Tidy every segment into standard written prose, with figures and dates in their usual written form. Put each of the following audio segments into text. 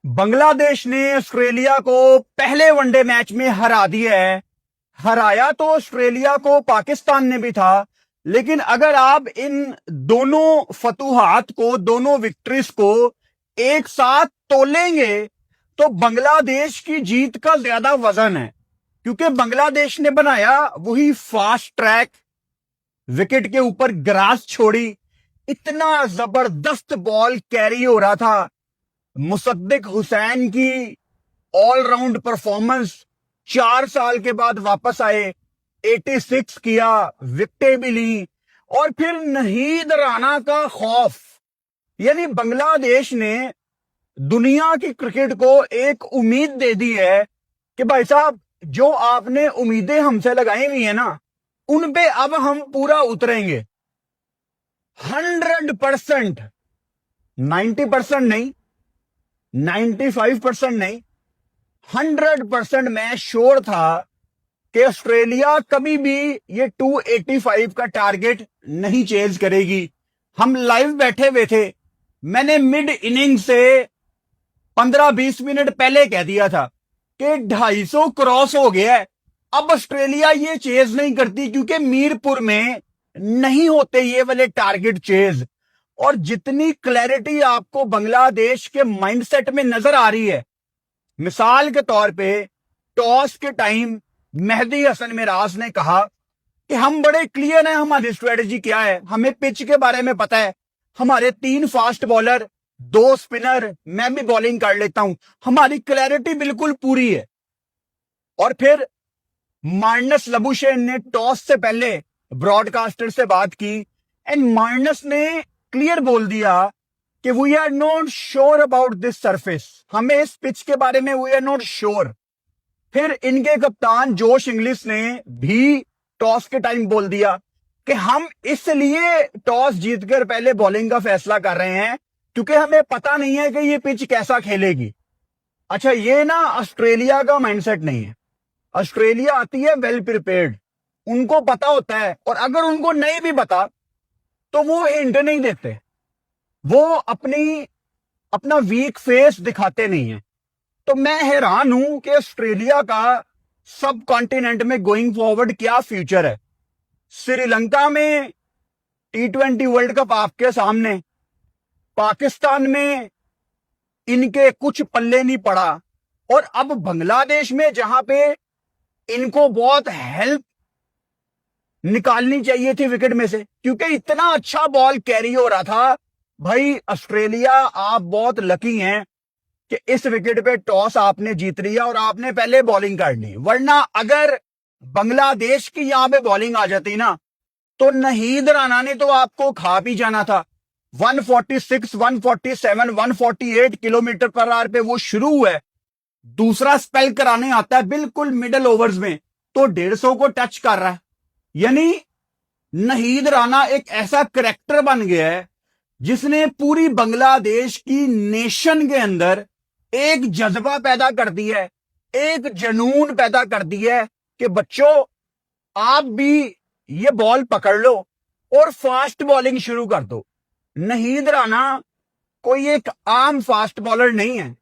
बांग्लादेश ने ऑस्ट्रेलिया को पहले वनडे मैच में हरा दिया है। हराया तो ऑस्ट्रेलिया को पाकिस्तान ने भी था, लेकिन अगर आप इन दोनों फतूहात को, दोनों विक्ट्रीज को एक साथ तोलेंगे तो बांग्लादेश की जीत का ज्यादा वजन है, क्योंकि बांग्लादेश ने बनाया वही फास्ट ट्रैक, विकेट के ऊपर ग्रास छोड़ी, इतना जबरदस्त बॉल कैरी हो रहा था। मुसद्दिक हुसैन की ऑलराउंड परफॉर्मेंस, 4 साल के बाद वापस आए, 86 किया, विकेटें भी ली, और फिर नहीद राना का खौफ। यानी बांग्लादेश ने दुनिया की क्रिकेट को एक उम्मीद दे दी है कि भाई साहब, जो आपने उम्मीदें हमसे लगाई हुई है ना, उन पे अब हम पूरा उतरेंगे। 100%, 90% नहीं, 95% नहीं, 100% मैं श्योर था कि ऑस्ट्रेलिया कभी भी ये 285 का टारगेट नहीं चेज करेगी। हम लाइव बैठे हुए थे, मैंने मिड इनिंग से 15-20 मिनट पहले कह दिया था कि 250 क्रॉस हो गया है, अब ऑस्ट्रेलिया ये चेज नहीं करती, क्योंकि मीरपुर में नहीं होते ये वाले टारगेट चेज। और जितनी क्लैरिटी आपको बांग्लादेश के माइंडसेट में नजर आ रही है, मिसाल के तौर पे टॉस के टाइम मेहदी हसन मिराज ने कहा कि हम बड़े क्लियर हैं, हमारी स्ट्रेटजी क्या है, हमें पिच के बारे में पता है, हमारे 3 फास्ट बॉलर, 2 स्पिनर, मैं भी बॉलिंग कर लेता हूं, हमारी क्लैरिटी बिल्कुल पूरी है। और फिर मार्नस लबुशेन ने टॉस से पहले ब्रॉडकास्टर से बात की, एंड मार्नस ने क्लियर बोल दिया कि we are not sure about this surface, हमें इस पिच के बारे में वी आर नॉट श्योर। फिर इनके कप्तान जोश इंग्लिश ने भी टॉस के टाइम बोल दिया कि हम इसलिए टॉस जीतकर पहले बॉलिंग का फैसला कर रहे हैं क्योंकि हमें पता नहीं है कि ये पिच कैसा खेलेगी। अच्छा, ये ना ऑस्ट्रेलिया का माइंडसेट नहीं है। ऑस्ट्रेलिया आती है वेल प्रिपेयर्ड, उनको पता होता है, और अगर उनको नहीं भी पता तो वो हिंट नहीं देते, वो अपना वीक फेस दिखाते नहीं है। तो मैं हैरान हूं कि ऑस्ट्रेलिया का सब कॉन्टिनेंट में गोइंग फॉरवर्ड क्या फ्यूचर है। श्रीलंका में T20 वर्ल्ड कप आपके सामने, पाकिस्तान में इनके कुछ पल्ले नहीं पड़ा, और अब बांग्लादेश में जहां पे इनको बहुत हेल्प निकालनी चाहिए थी विकेट में से, क्योंकि इतना अच्छा बॉल कैरी हो रहा था। भाई ऑस्ट्रेलिया, आप बहुत लकी हैं कि इस विकेट पे टॉस आपने जीत लिया और आपने पहले बॉलिंग कर ली, वरना अगर बांग्लादेश की यहां पे बॉलिंग आ जाती ना, तो नहीद राना ने तो आपको खा भी जाना था। 146, 147, 148 किलोमीटर पर आवर पे वो शुरू हुआ है, दूसरा स्पेल कराने आता है बिल्कुल मिडल ओवर्स में, तो 150 को टच कर रहा है। यानी नहीद राना एक ऐसा करेक्टर बन गया है जिसने पूरी बांग्लादेश की नेशन के अंदर एक जज्बा पैदा कर दिया है, एक जुनून पैदा कर दिया है कि बच्चों, आप भी ये बॉल पकड़ लो और फास्ट बॉलिंग शुरू कर दो। नहीद राना कोई एक आम फास्ट बॉलर नहीं है।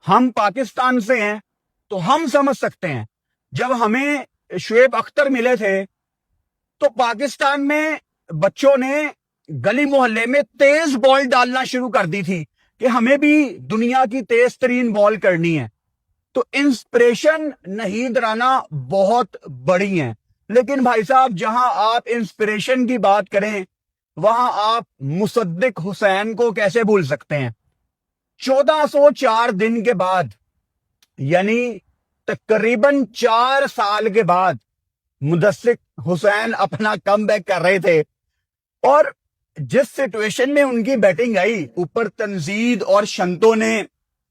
हम पाकिस्तान से हैं तो हम समझ सकते हैं, जब हमें शुएब अख्तर मिले थे तो पाकिस्तान में बच्चों ने गली मोहल्ले में तेज बॉल डालना शुरू कर दी थी कि हमें भी दुनिया की तेज तरीन बॉल करनी है। तो इंस्पिरेशन नहीद राना बहुत बड़ी है। लेकिन भाई साहब, जहां आप इंस्पिरेशन की बात करें, वहां आप मुसद्दिक हुसैन को कैसे भूल सकते हैं। 1404 दिन के बाद, यानी तकरीबन 4 साल के बाद मुदस्सिक हुसैन अपना कमबैक कर रहे थे, और जिस सिचुएशन में उनकी बैटिंग आई, ऊपर तंजीद और शंतो ने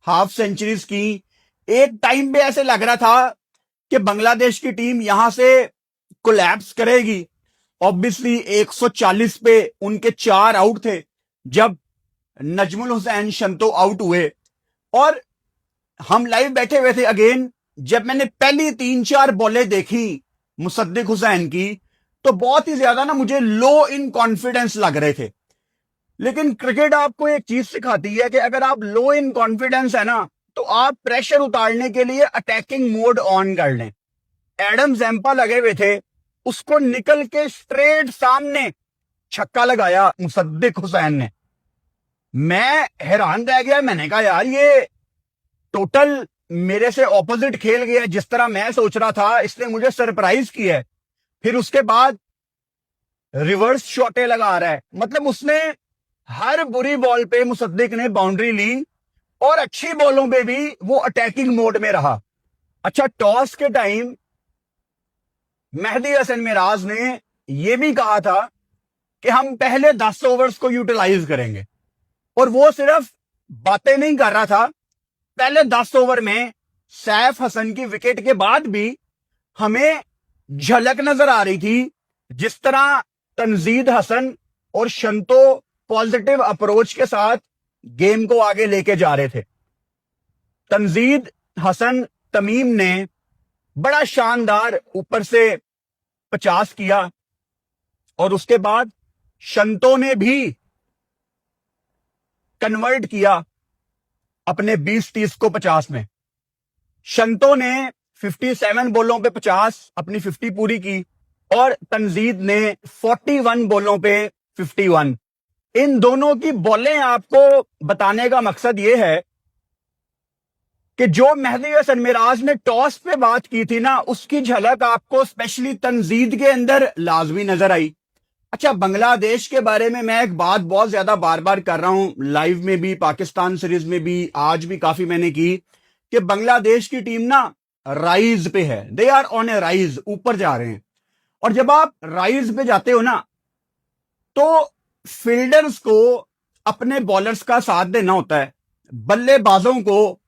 हाफ सेंचुरीज की, एक टाइम पे ऐसे लग रहा था कि बांग्लादेश की टीम यहां से कोलैप्स करेगी। ऑब्वियसली 140 पे उनके 4 आउट थे जब नजमुल हुसैन शंतो आउट हुए, और हम लाइव बैठे हुए थे। अगेन, जब मैंने पहली 3-4 बॉलें देखी मुसद्दिक हुसैन की, तो बहुत ही ज्यादा ना मुझे लो इन कॉन्फिडेंस लग रहे थे। लेकिन क्रिकेट आपको एक चीज सिखाती है कि अगर आप लो इन कॉन्फिडेंस है ना, आप प्रेशर उतारने के लिए अटैकिंग मोड ऑन कर लें। एडम जैम्पा लगे हुए थे, उसको निकल के स्ट्रेट सामने छक्का लगाया मुसद्दिक हुसैन ने। मैं हैरान रह गया, मैंने कहा यार ये टोटल मेरे से ऑपोजिट खेल गया, जिस तरह मैं सोच रहा था इसने मुझे सरप्राइज किया है। फिर उसके बाद रिवर्स शॉटे लगा रहा है, मतलब उसने हर बुरी बॉल पे मुसद्दिक ने बाउंड्री ली और अच्छी बॉलों पे भी वो अटैकिंग मोड में रहा। अच्छा, टॉस के टाइम मेहदी हसन मिराज ने यह भी कहा था कि हम पहले 10 ओवर्स को यूटिलाइज करेंगे, और वो सिर्फ बातें नहीं कर रहा था। पहले 10 ओवर में सैफ हसन की विकेट के बाद भी हमें झलक नजर आ रही थी, जिस तरह तंजीद हसन और शंतो पॉजिटिव अप्रोच के साथ गेम को आगे लेके जा रहे थे। तंजीद हसन तमीम ने बड़ा शानदार ऊपर से 50 किया, और उसके बाद शंतो ने भी कन्वर्ट किया अपने 20-30 को 50 में। शंतो ने 57 बॉलों पे 50 अपनी 50 पूरी की, और तंजीद ने 41 बॉलों पे 51। इन दोनों की बॉलें आपको बताने का मकसद यह है कि जो मेहदी हसन मिराज ने टॉस पे बात की थी ना, उसकी झलक आपको स्पेशली तंजीद के अंदर लाजमी नजर आई। अच्छा, बांग्लादेश के बारे में मैं एक बात बहुत ज्यादा बार बार कर रहा हूं, लाइव में भी, पाकिस्तान सीरीज में भी, आज भी काफी मैंने की, कि बांग्लादेश की टीम ना राइज पे है। They are on a rise, ऊपर जा रहे हैं। और जब आप राइज पे जाते हो ना, तो फील्डर्स को अपने बॉलर्स का साथ देना होता है, बल्लेबाजों को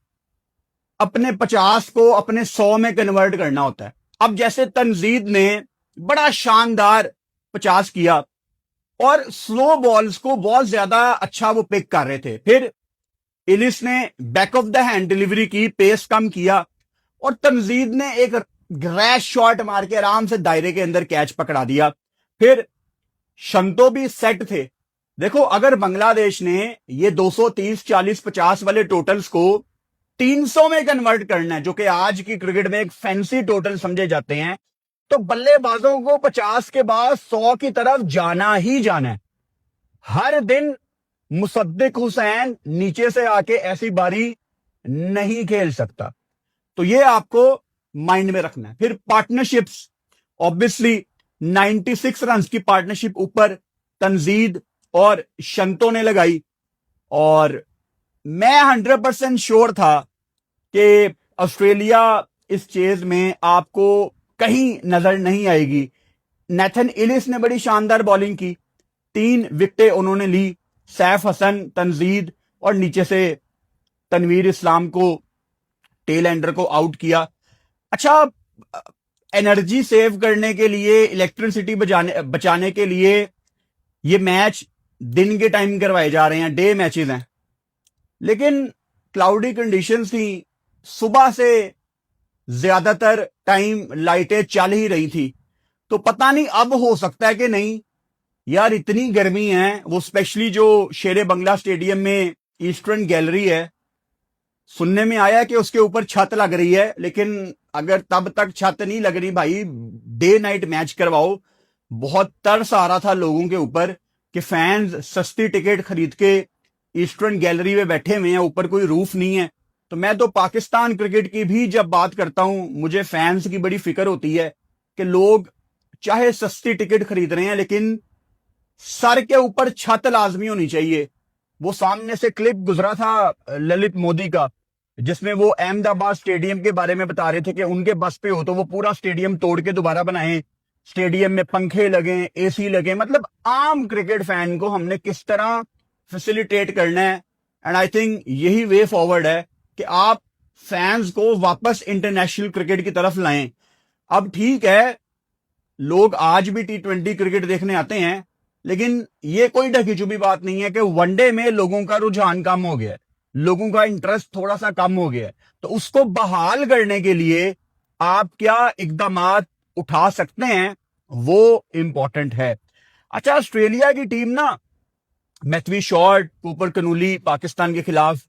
अपने 50 को अपने 100 में कन्वर्ट करना होता है। अब जैसे तंजीद ने बड़ा शानदार 50 किया, और स्लो बॉल्स को बहुत ज्यादा अच्छा वो पिक कर रहे थे। फिर इलिस ने back of the hand delivery की, पेस कम किया, और तंजीद ने एक रैश शॉट मार के आराम से दायरे के अंदर कैच पकड़ा दिया। फिर शंतो भी सेट थे। देखो, अगर बांग्लादेश ने ये 230, 40, 50 वाले टोटल्स को 300 में कन्वर्ट करना है, जो कि आज की क्रिकेट में एक फैंसी टोटल समझे जाते हैं, तो बल्लेबाजों को 50 के बाद 100 की तरफ जाना ही जाना है। हर दिन मुसद्दिक हुसैन नीचे से आके ऐसी बारी नहीं खेल सकता, तो ये आपको माइंड में रखना है। फिर पार्टनरशिप्स, ऑब्वियसली 96 रन की पार्टनरशिप ऊपर तंजीद और शंतो ने लगाई, और मैं 100% श्योर था कि ऑस्ट्रेलिया इस चेज में आपको कहीं नजर नहीं आएगी। नेथन इलिस ने बड़ी शानदार बॉलिंग की, 3 विकेटें उन्होंने ली, सैफ हसन, तंजीद और नीचे से तनवीर इस्लाम को, टेल एंडर को आउट किया। अच्छा, एनर्जी सेव करने के लिए, इलेक्ट्रिसिटी बचाने के लिए ये मैच दिन के टाइम करवाए जा रहे हैं, डे मैचेस हैं, लेकिन क्लाउडी कंडीशंस थी, सुबह से ज्यादातर टाइम लाइटें चल ही रही थी। तो पता नहीं अब हो सकता है कि नहीं यार, इतनी गर्मी है। वो स्पेशली जो शेरे बंगला स्टेडियम में ईस्टर्न गैलरी है, सुनने में आया कि उसके ऊपर छत लग रही है, लेकिन अगर तब तक छत नहीं लग रही भाई, डे नाइट मैच करवाओ। बहुत तरस आ रहा था लोगों के ऊपर कि फैंस सस्ती टिकट खरीद के ईस्टर्न गैलरी में बैठे हुए हैं, ऊपर कोई रूफ नहीं है। तो मैं तो पाकिस्तान क्रिकेट की भी जब बात करता हूं, मुझे फैंस की बड़ी फिक्र होती है कि लोग चाहे सस्ती टिकट खरीद रहे हैं, लेकिन सर के ऊपर छत लाजमी होनी चाहिए। वो सामने से क्लिप गुजरा था ललित मोदी का, जिसमें वो अहमदाबाद स्टेडियम के बारे में बता रहे थे कि उनके बस पे हो तो वो पूरा स्टेडियम तोड़ के दोबारा बनाएं, स्टेडियम में पंखे लगे, एसी लगे। मतलब आम क्रिकेट फैन को हमने किस तरह फैसिलिटेट करना है, एंड आई थिंक यही वे फॉरवर्ड है कि आप फैंस को वापस इंटरनेशनल क्रिकेट की तरफ लाएं। अब ठीक है, लोग आज भी T20 क्रिकेट देखने आते हैं, लेकिन ये कोई ढकी छुपी बात नहीं है कि वनडे में लोगों का रुझान कम हो गया है, लोगों का इंटरेस्ट थोड़ा सा कम हो गया है। तो उसको बहाल करने के लिए आप क्या इकदाम उठा सकते हैं, वो इंपॉर्टेंट है। अच्छा, ऑस्ट्रेलिया की टीम ना, मैथ्यू शॉर्ट, कूपर कनूली पाकिस्तान के खिलाफ,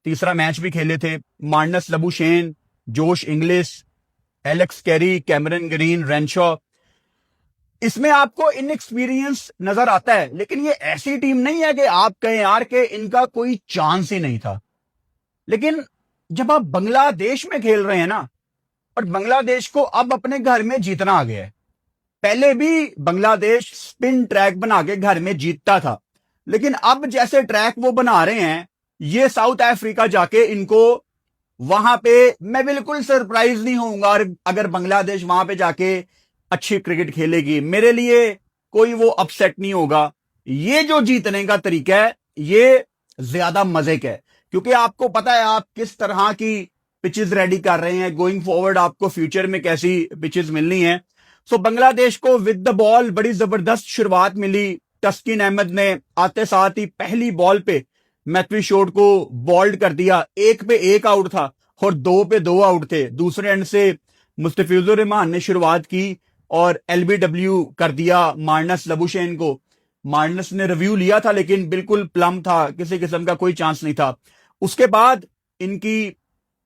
तीसरा मैच भी खेले थे। मार्नस लबुशेन, जोश English, Alex Carey, Cameron green, Renshaw, इसमें आपको इनएक्सपीरियंस नजर आता है, लेकिन ये ऐसी टीम नहीं है कि आप कहें यार कि इनका कोई चांस ही नहीं था। लेकिन जब आप बांग्लादेश में खेल रहे हैं ना, और बांग्लादेश को अब अपने घर में जीतना आ गया है। पहले भी बांग्लादेश स्पिन ट्रैक बना के घर में जीतता था, लेकिन अब जैसे ट्रैक वो बना रहे हैं, ये साउथ अफ्रीका जाके इनको वहां पे, मैं बिल्कुल सरप्राइज नहीं होऊंगा अगर बांग्लादेश वहां पे जाके अच्छी क्रिकेट खेलेगी। मेरे लिए कोई वो अपसेट नहीं होगा। ये जो जीतने का तरीका है ये ज्यादा मजे का है, क्योंकि आपको पता है आप किस तरह की पिचेस रेडी कर रहे हैं। गोइंग फॉरवर्ड आपको फ्यूचर में कैसी पिचेस मिलनी है। सो बांग्लादेश को विद द बॉल बड़ी जबरदस्त शुरुआत मिली। तस्किन अहमद ने आते साथ ही पहली बॉल पे मैथ्यू शॉट को बॉल्ड कर दिया। 1 पे 1 आउट था और 2 पे 2 आउट थे। दूसरे एंड से मुस्तफिजुर रहमान ने शुरुआत की और एलबीडब्ल्यू कर दिया मार्नस लबुशेन को। मार्नस ने रिव्यू लिया था लेकिन बिल्कुल प्लम था, किसी किस्म का कोई चांस नहीं था। उसके बाद इनकी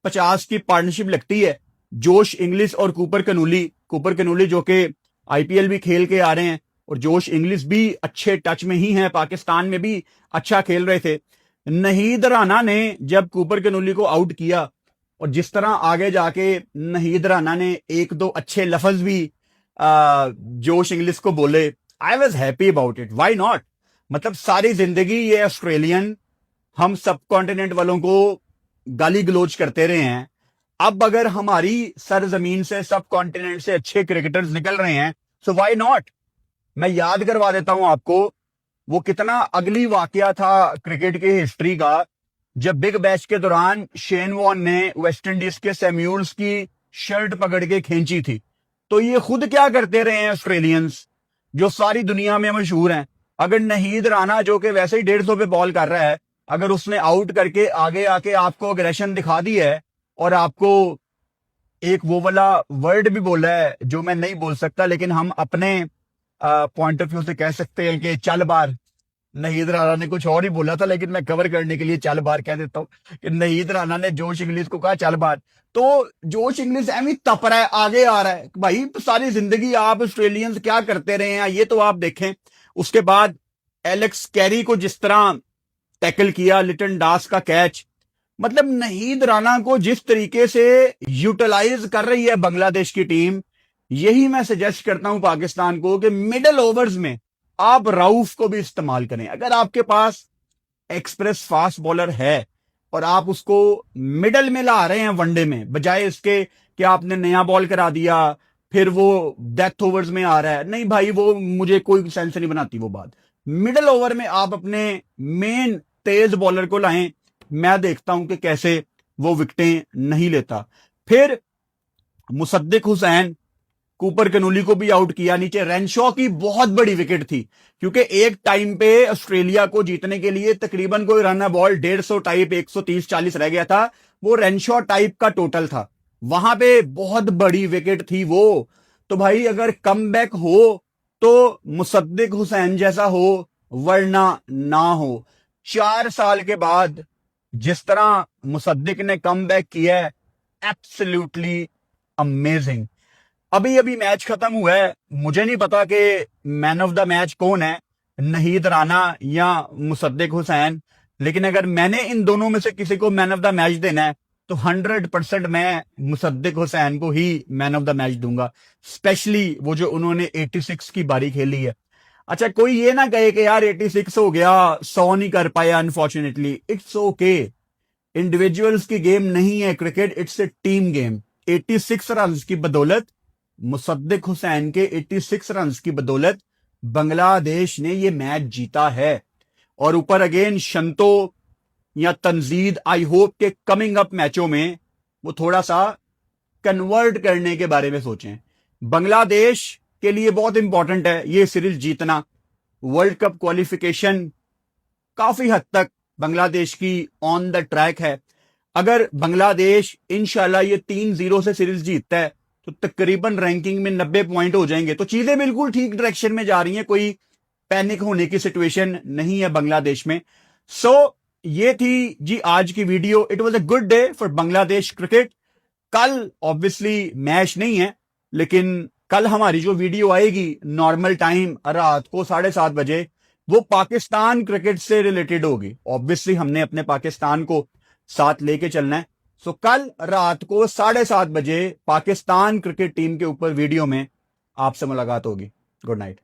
50 की पार्टनरशिप लगती है, जोश इंग्लिश और कूपर कनूली जो कि आईपीएल भी खेल के आ रहे हैं, और जोश इंग्लिश भी अच्छे टच में ही हैं, पाकिस्तान में भी अच्छा खेल रहे थे। नहीद राणा ने जब कूपर कनूली को आउट किया, और जिस तरह आगे जाके नहीद राणा ने 1-2 अच्छे लफ्ज भी जोश इंग्लिश को बोले, I was happy about it. Why not? मतलब सारी जिंदगी ये ऑस्ट्रेलियन हम सब कॉन्टिनेंट वालों को गाली गलोच करते रहे हैं। अब अगर हमारी सरजमीन से सब कॉन्टिनेंट से अच्छे क्रिकेटर्स निकल रहे हैं, सो व्हाई नॉट। मैं याद करवा देता हूं आपको, वो कितना अगली वाकया था क्रिकेट की हिस्ट्री का, जब बिग बैश के दौरान शेन वॉर्न ने वेस्ट इंडीज के सैम्यूल्स की शर्ट पकड़ के खींची थी। तो ये खुद क्या करते रहे हैं ऑस्ट्रेलियंस, जो सारी दुनिया में मशहूर हैं। अगर नहीद राणा जो कि वैसे ही 150 पे बॉल कर रहा है, अगर उसने आउट करके आगे आके आपको अग्रेशन दिखा दी है और आपको एक वो वाला वर्ड भी बोला है जो मैं नहीं बोल सकता, लेकिन हम अपने पॉइंट ऑफ व्यू से कह सकते हैं कि चल बार। नहीद राणा ने कुछ और ही बोला था, लेकिन मैं कवर करने के लिए चल बार कह देता हूं कि नहीद राणा ने जोश इंग्लिश को कहा चल बार। तो जोश इंग्लिश एम ही तप रहा है, आगे आ रहा है। भाई तो सारी जिंदगी आप ऑस्ट्रेलियंस क्या करते रहे हैं ये तो आप देखें। उसके बाद एलेक्स कैरी को जिस तरह टैकल किया, लिटन दास का कैच, मतलब नहीद राणा को जिस तरीके से यूटिलाइज कर रही है बांग्लादेश की टीम, यही मैं सजेस्ट करता हूं पाकिस्तान को कि मिडल ओवर्स में आप राउफ को भी इस्तेमाल करें। अगर आपके पास एक्सप्रेस फास्ट बॉलर है और आप उसको मिडल में ला रहे हैं वनडे में, बजाय इसके कि आपने नया बॉल करा दिया फिर वो डेथ ओवर्स में आ रहा है, नहीं भाई वो मुझे कोई सेंस नहीं बनाती वो बात। मिडल ओवर में आप अपने मेन तेज बॉलर को लाएं, मैं देखता हूं कि कैसे वो विकेटें नहीं लेता। फिर मुसद्दिक हुसैन, कूपर कनूली को भी आउट किया। नीचे रेनशॉ की बहुत बड़ी विकेट थी, क्योंकि एक टाइम पे ऑस्ट्रेलिया को जीतने के लिए तकरीबन कोई रन बॉल 150 टाइप 130-40 रह गया था, वो रेनशॉ टाइप का टोटल था। वहां पे बहुत बड़ी विकेट थी वो। तो भाई अगर कमबैक हो तो मुसद्दिक हुसैन जैसा हो, वरना ना हो। 4 साल के बाद जिस तरह मुसद्दिक ने कमबैक किया है, एब्सोल्युटली अमेजिंग। अभी अभी मैच खत्म हुआ है, मुझे नहीं पता कि मैन ऑफ द मैच कौन है, नहीद राणा या मुसद्दिक हुसैन, लेकिन अगर मैंने इन दोनों में से किसी को मैन ऑफ द मैच देना है तो 100% मैं मुसद्दिक हुसैन को ही मैन ऑफ द मैच दूंगा। स्पेशली वो जो उन्होंने 86 की बारी खेली है। अच्छा, कोई ये ना कहे कि यार 86 हो गया, 100 नहीं कर पाया अनफॉर्चुनेटली। इट्स ओके, इंडिविजुअल्स की गेम नहीं है cricket, it's a team game. 86 run की बदौलत, मुसद्दिक हुसैन के 86 रन की बदौलत बांग्लादेश ने ये मैच जीता है। और ऊपर अगेन शंतो या तंजीद, आई होप के कमिंग अप मैचों में वो थोड़ा सा कन्वर्ट करने के बारे में सोचें। बांग्लादेश के लिए बहुत इंपॉर्टेंट है ये सीरीज जीतना। वर्ल्ड कप क्वालिफिकेशन काफी हद तक बांग्लादेश की ऑन द ट्रैक है। अगर बांग्लादेश इंशाल्लाह ये 3-0 से सीरीज जीतता है तो तकरीबन रैंकिंग में 90 पॉइंट हो जाएंगे। तो चीजें बिल्कुल ठीक डायरेक्शन में जा रही हैं, कोई पैनिक होने की सिचुएशन नहीं है बांग्लादेश में। सो ये थी जी आज की video. It was a good day for Bangladesh cricket. कल ऑब्वियसली मैच नहीं है, लेकिन कल हमारी जो वीडियो आएगी नॉर्मल टाइम रात को 7:30 बजे, वो पाकिस्तान क्रिकेट से रिलेटेड होगी। ऑब्वियसली हमने अपने पाकिस्तान को साथ लेके चलना है। सो कल रात को 7:30 बजे पाकिस्तान क्रिकेट टीम के ऊपर वीडियो में आपसे मुलाकात होगी। Good night.